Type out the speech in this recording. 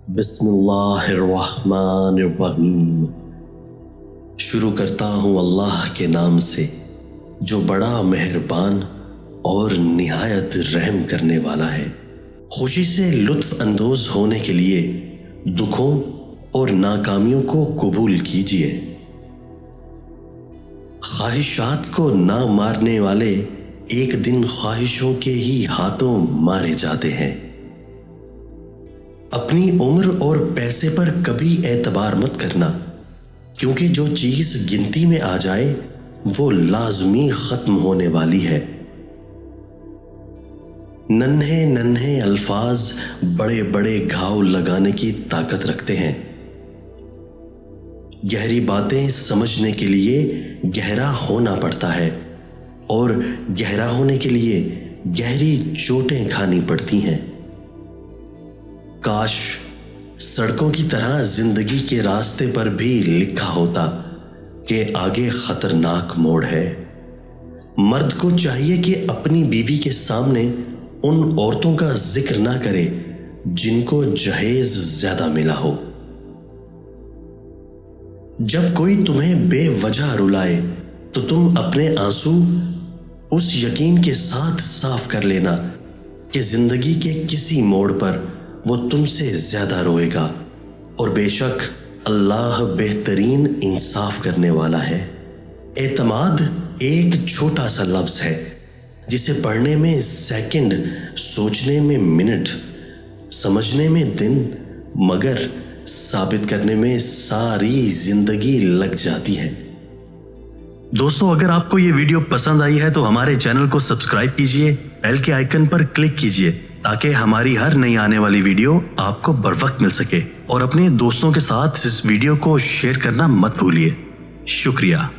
बिस्मिल्लाहिर्रहमानिर्रहीम। शुरू करता हूँ अल्लाह के नाम से जो बड़ा मेहरबान और निहायत रहम करने वाला है। खुशी से लुत्फ अंदोज होने के लिए दुखों और नाकामियों को कबूल कीजिए। ख्वाहिशात को ना मारने वाले एक दिन ख्वाहिशों के ही हाथों मारे जाते हैं। अपनी उम्र और पैसे पर कभी एतबार मत करना, क्योंकि जो चीज गिनती में आ जाए वो लाजमी खत्म होने वाली है। नन्हे नन्हे अल्फाज बड़े बड़े घाव लगाने की ताकत रखते हैं। गहरी बातें समझने के लिए गहरा होना पड़ता है और गहरा होने के लिए गहरी चोटें खानी पड़ती हैं। काश सड़कों की तरह जिंदगी के रास्ते पर भी लिखा होता कि आगे खतरनाक मोड़ है। मर्द को चाहिए कि अपनी बीवी के सामने उन औरतों का जिक्र ना करे जिनको जहेज ज्यादा मिला हो। जब कोई तुम्हें बेवजह रुलाए तो तुम अपने आंसू उस यकीन के साथ साफ कर लेना कि जिंदगी के किसी मोड़ पर वो तुमसे ज्यादा रोएगा, और बेशक अल्लाह बेहतरीन इंसाफ करने वाला है। एतमाद एक छोटा सा लफ्ज है जिसे पढ़ने में सेकंड, सोचने में मिनट, समझने में दिन, मगर साबित करने में सारी जिंदगी लग जाती है। दोस्तों, अगर आपको ये वीडियो पसंद आई है तो हमारे चैनल को सब्सक्राइब कीजिए, बेल के आइकन पर क्लिक कीजिए ताकि हमारी हर नई आने वाली वीडियो आपको बर वक्त मिल सके, और अपने दोस्तों के साथ इस वीडियो को शेयर करना मत भूलिए। शुक्रिया।